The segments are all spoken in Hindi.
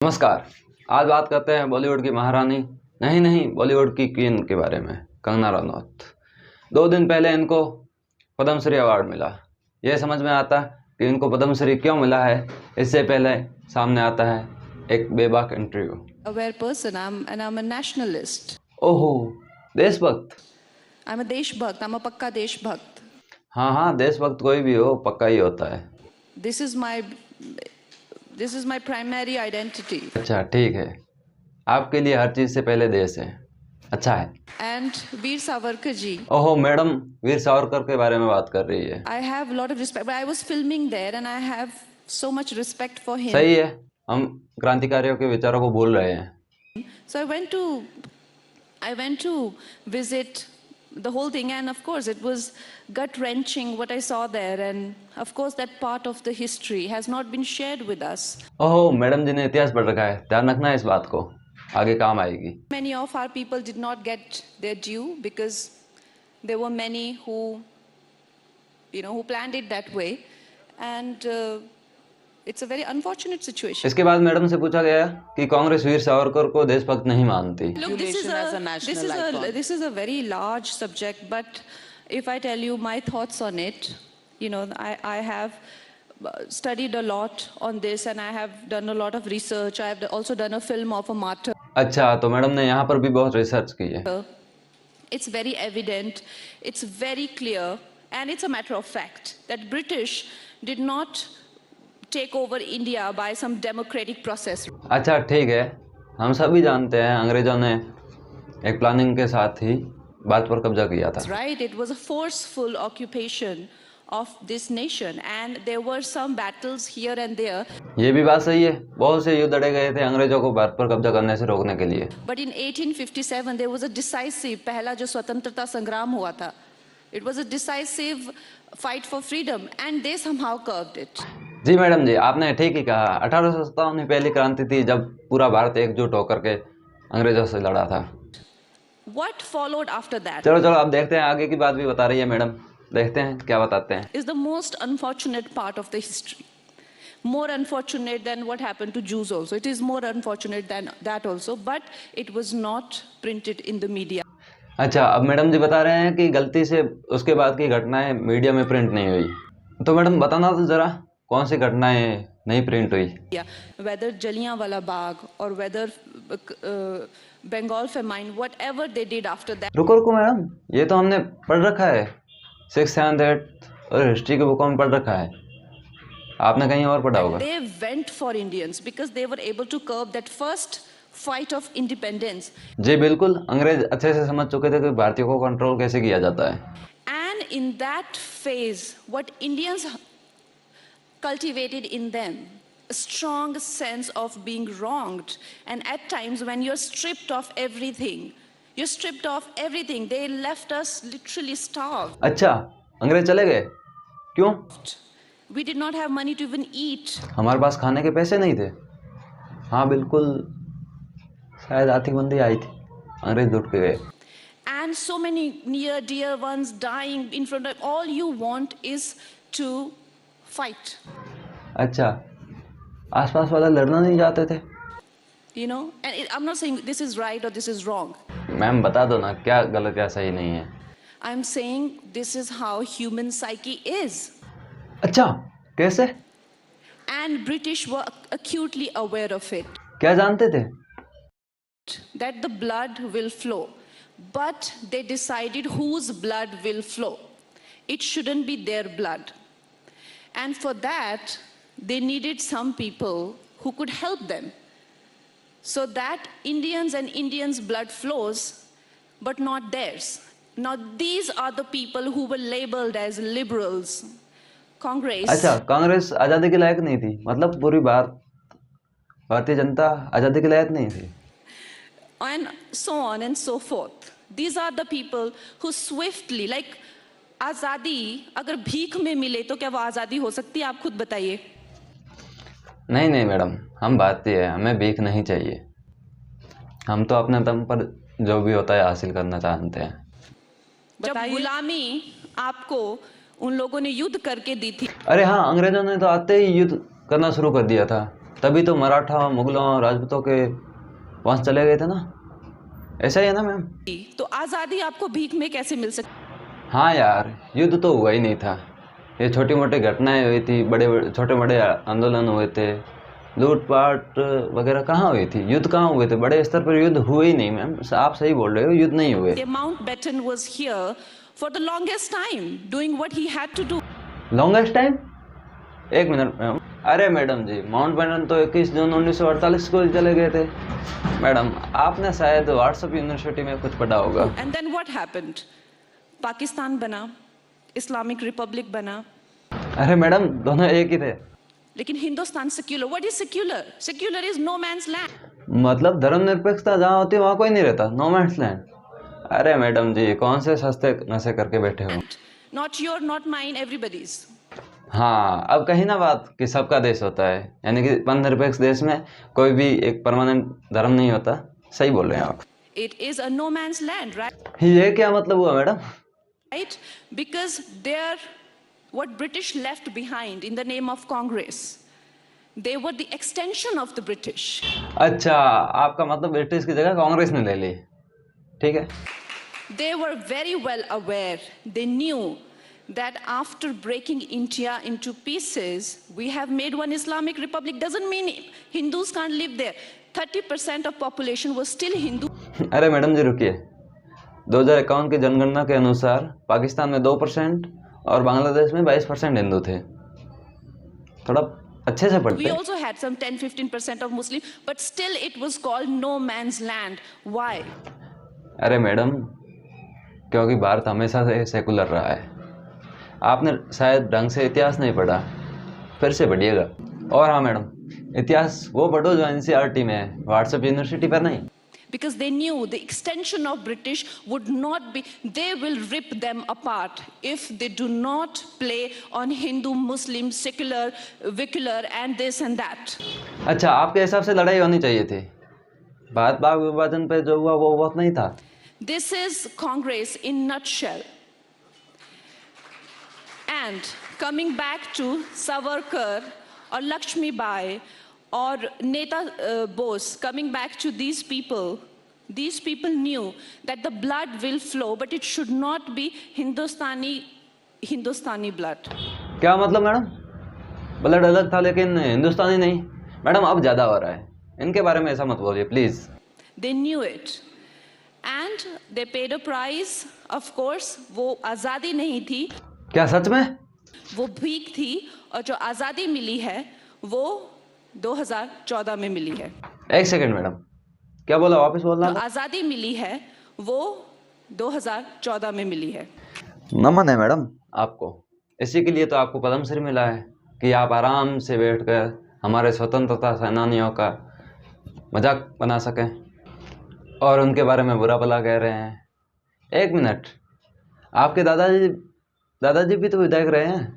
नमस्कार। आज बात करते हैं बॉलीवुड की महारानी नहीं बॉलीवुड की क्वीन के बारे में, कंगना रनौत। 2 दिन पहले इनको पद्मश्री अवार्ड मिला। यह समझ में आता कि इनको पद्मश्री क्यों मिला है, इससे पहले सामने आता है एक बेबाक interview. Aware person, I'm a nationalist. ओहो, देशभक्त। I'm a देशभक्त, I'm a पक्का देशभक्त. हाँ, देशभक्त कोई भी हो, पक्का ही होता है। This is my primary identity. अच्छा, ठीक है। आपके लिए हर चीज से पहले देश है। अच्छा है। And वीर सावरकर जी. ओहो, मैडम वीर सावरकर के बारे में बात कर रही है। I have a lot of respect, but I was filming there and I have so much respect for him. सही है, हम क्रांतिकारियों के विचारों को भूल रहे हैं। So I went to visit the whole thing, and of course it was gut-wrenching what I saw there, and of course that part of the history has not been shared with us. ओहो, मैडम जी ने इतिहास पढ़ रखा है, ध्यान रखना है इस बात को, आगे काम आएगी। Many of our people did not get their due because there were many who planned it that way, and it's a very unfortunate situation. इसके बाद मैडम से पूछा गया कि कांग्रेस वीर सावरकर को देशभक्त नहीं मानती। Look, this is a very large subject, but if I tell you my thoughts on it, I have studied a lot on this, and I have done a lot of research. I have also done a film of a martyr. अच्छा, तो मैडम ने यहाँ पर भी बहुत रिसर्च की है। It's very evident, it's very clear, and it's a matter of fact that British did not take over India by some democratic process. अच्छा, ठीक है, हम सभी जानते हैं अंग्रेजों ने एक प्लानिंग के साथ ही भारत पर कब्जा किया था। Right, it was a forceful occupation of this nation, and there were some battles here and there. ये भी बात सही है, बहुत से युद्ध लड़े गए थे अंग्रेजों को भारत पर कब्जा करने से रोकने के लिए। But in 1857 there was a decisive, पहला जो स्वतंत्रता संग्राम हुआ था, it was a decisive fight for freedom, and they somehow curbed it. जी मैडम जी, आपने ठीक ही कहा। 1857 में पहली क्रांति थी जब पूरा भारत एकजुट होकर के अंग्रेजों से लड़ा था। What followed after that? चलो अब देखते हैं, आगे की बात भी बता रही है मैडम, देखते हैं क्या बताते हैं। Is the most unfortunate part of the history. More unfortunate than what happened to Jews also. It is more unfortunate than that also, but it was not printed in the media. अच्छा, अब मैडम जी बता रहे हैं कि गलती से उसके बाद की घटनाएं मीडिया में प्रिंट नहीं हुई। तो मैडम बताना तो जरा, कौन सी घटनाएं नहीं प्रिंट हुई? Whether Jallianwala Bagh or whether Bengal famine, whatever they did after that. रुको मैडम, ये तो हमने पढ़ रखा है, 6th, 7th, 8th और हिस्ट्री के बुकों में पढ़ रखा है। आपने कहीं और पढ़ा होगा। They went for Indians because they were able to curb that first fight of independence. जी बिल्कुल, अंग्रेज अच्छे से समझ चुके थे कि भारतीयों को कंट्रोल कैसे किया जाता है। And in that phase, what Indians cultivated in them a strong sense of being wronged, and at times when you're stripped of everything, they left us literally starved. अच्छा, अंग्रेज चले गए, क्यों? We did not have money to even eat. हमारे पास खाने के पैसे नहीं थे। हाँ बिल्कुल, शायद आर्थिक मंदी आई थी, अंग्रेज लुट के गए। And so many near dear ones dying in front of, all you want is to fight. अच्छा, आसपास वाला लड़ना नहीं चाहते थे? And I'm not saying this is right or this is wrong. Ma'am बता दो ना, क्या गलत क्या सही नहीं है। I'm saying this is how human psyche is. अच्छा, कैसे? And British were acutely aware of it. क्या जानते थे? That the blood will flow, but they decided whose blood will flow. It shouldn't be their blood. And for that, they needed some people who could help them, so that Indians' blood flows, but not theirs. Now, these are the people who were labeled as liberals. Congress. अच्छा, कांग्रेस आजादी के लायक नहीं थी, मतलब पूरी भारतीय जनता आजादी के लायक नहीं थी। And so on and so forth. These are the people who swiftly, like, आजादी अगर भीख में मिले तो क्या वो आजादी हो सकती है? आप खुद बताइए। नहीं मैडम, हम भारतीय हैं, हमें भीख नहीं चाहिए। हम तो अपने दम पर जो भी होता है हासिल करना चाहते हैं। जब गुलामी आपको उन लोगों ने युद्ध करके दी थी। अरे हाँ, अंग्रेजों ने तो आते ही युद्ध करना शुरू कर दिया था। तभी तो मराठा, मुगलों, राजपूतों के वंश चले गए थे ना, ऐसा ही है ना मैम? तो आजादी आपको भीख में कैसे मिल सकती? हाँ यार, युद्ध तो हुआ ही नहीं था, ये छोटी मोटी घटनाएं हुई थी, छोटे बड़े आंदोलन हुए थे, लूटपाट वगैरह कहाँ हुई थी? युद्ध कहाँ हुए थे? बड़े स्तर पर युद्ध हुए ही नहीं मैम, आप सही बोल रहे हो, युद्ध नहीं हुए। Mountbatten was here for the longest time doing what he had to do. Longest time? एक मिनट मैम, अरे मैडम जी, माउंटबेटन तो 21 जून 1948 को ही चले गए थे। मैडम, आपने शायद व्हाट्सएप यूनिवर्सिटी में कुछ पढ़ा होगा। And then what happened? Pakistan बना, इस्लामिक रिपब्लिक बना। अरे मैडम, दोनों एक ही थे। लेकिन Hindustan secular, what is secular? Secular is no man's land. मतलब धर्मनिरपेक्षता जहाँ होती है वहाँ कोई नहीं रहता, नो मैन्स लैंड। अरे मैडम जी, कौन से सस्ते नशे करके बैठे हो? Not your, not mine, everybody's. हाँ, अब कही ना बात कि सबका देश होता है, यानी कि धर्मनिरपेक्ष देश में कोई भी एक परमानेंट धर्म नहीं होता। सही बोल रहे हैं आप। It is a no man's land, right? ये क्या मतलब हुआ madam? Right? Because they're what British left behind in the name of Congress. They were the extension of the British. अच्छा, आपका मतलब ब्रिटिश की जगह कांग्रेस ने ले ली, ठीक है। They were very well aware. They knew that after breaking India into pieces, we have made one Islamic Republic. Doesn't mean Hindus can't live there. 30% of population was still Hindu. अरे मैडम जी रुकिए, 2051 की जनगणना के अनुसार पाकिस्तान में 2% और बांग्लादेश में 22% हिंदू थे। थोड़ा अच्छे से पढ़ते। We also had some 10-15% of Muslim, but still it was called no man's land. Why? अरे मैडम, क्योंकि भारत हमेशा से सेकुलर रहा है। आपने शायद ढंग से इतिहास नहीं पढ़ा, फिर से पढ़िएगा। और हाँ मैडम, इतिहास वो पढ़ो जो NCERT में है, व्हाट्सएप यूनिवर्सिटी पर नहीं। Because they knew the extension of British would not be, they will rip them apart if they do not play on Hindu, Muslim, secular, vicular and this and that. अच्छा, आपके हिसाब से लड़ाई होनी चाहिए थी, भारत भाग विभाजन पे जो हुआ वो बहुत नहीं था। This is Congress in nutshell. And coming back to Savarkar or Lakshmi Bai or Neta Bose, coming back to these people knew that the blood will flow, but it should not be Hindustani blood. क्या मतलब मैडम? ब्लड अलग था लेकिन हिंदुस्तानी नहीं? मैडम, अब ज़्यादा हो रहा है, इनके बारे में ऐसा मत बोलिए please. They knew it and they paid a price, of course. वो आज़ादी नहीं थी। क्या सच में? वो भीख थी, और जो आज़ादी मिली है वो 2014 में मिली है। एक सेकंड मैडम, क्या बोला? वापस बोलना। जो आज़ादी मिली है वो 2014 में मिली है। नमन है मैडम आपको, इसी के लिए तो आपको पद्मश्री मिला है कि आप आराम से बैठकर हमारे स्वतंत्रता सेनानियों का मजाक बना सकें और उनके बारे में बुरा भला कह रहे हैं। एक मिनट, आपके दादाजी भी तो विधायक रहे हैं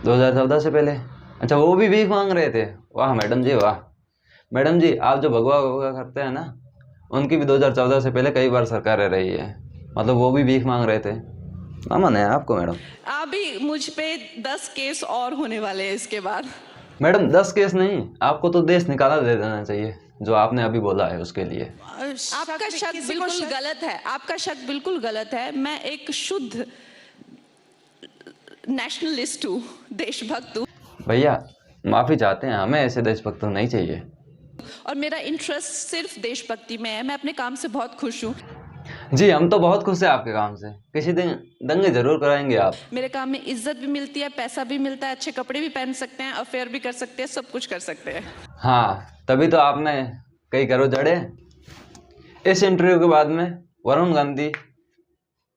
2014 से पहले। अच्छा, वो भी भीख मांग रहे थे? वाह मैडम जी, वाह। मैडम जी, आप जो भगवा करते हैं ना, उनकी भी 2014 से पहले कई बार सरकारें रही है, मतलब वो भी भीख मांग रहे थे। नमन है आपको मैडम। अभी मुझ पे 10 केस और होने वाले हैं इसके बाद। मैडम 10 केस नहीं, आपको तो देश निकाला दे देना चाहिए, जो आपने अभी बोला है उसके लिए। आपका शक बिल्कुल गलत है, आपका शक बिल्कुल गलत है। मैं एक शुद्ध नेशनलिस्ट हूँ, देशभक्त हूँ। भैया माफ़ी चाहते हैं, हमें ऐसे देशभक्त नहीं चाहिए। और मेरा इंटरेस्ट सिर्फ देशभक्ति में है। मैं अपने काम से बहुत खुश हूँ। जी, हम तो बहुत खुश हैं आपके काम से। किसी दिन दंगे जरूर कराएंगे आप। मेरे काम में इज्जत भी मिलती है, पैसा भी मिलता है, अच्छे कपड़े भी पहन सकते हैं, अफेयर भी कर सकते हैं, सब कुछ कर सकते हैं। हाँ, तभी तो आपने कई करो जड़े। इस इंटरव्यू के बाद में वरुण गांधी,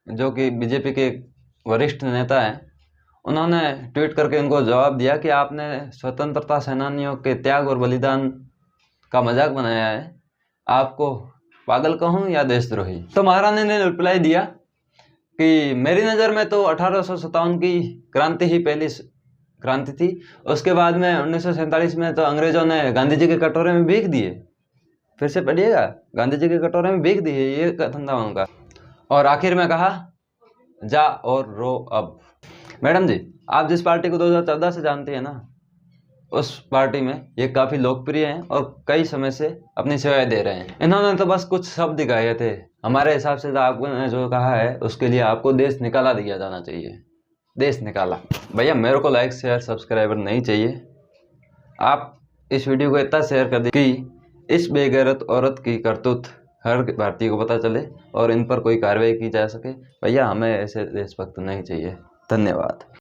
जो कि बीजेपी के वरिष्ठ नेता हैं, उन्होंने ट्वीट करके उनको जवाब दिया कि आपने स्वतंत्रता सेनानियों के त्याग और बलिदान का मजाक बनाया है, आपको पागल कहूँ या देशद्रोही? तो महारानी ने रिप्लाई दिया कि मेरी नज़र में तो 1857 की क्रांति ही पहली क्रांति थी, उसके बाद में 1947 में तो अंग्रेजों ने गांधी जी के कटोरे में भीख दिए। फिर से पढ़िएगा, गांधी जी के कटोरे में भीख दिए, ये कथन था उनका। और आखिर में कहा, जा और रो अब। मैडम जी, आप जिस पार्टी को 2014 से जानती है ना, उस पार्टी में ये काफ़ी लोकप्रिय हैं और कई समय से अपनी सेवाएं दे रहे हैं। इन्होंने तो बस कुछ शब्द दिखाए थे। हमारे हिसाब से तो आपने जो कहा है उसके लिए आपको देश निकाला दिया जाना चाहिए। देश निकाला। भैया मेरे को लाइक शेयर सब्सक्राइबर नहीं चाहिए। आप इस वीडियो को इतना शेयर कर दीजिए कि इस बेगैरत औरत की करतूत हर भारतीय को पता चले और इन पर कोई कार्रवाई की जा सके। भैया हमें ऐसे देशभक्त नहीं चाहिए। धन्यवाद।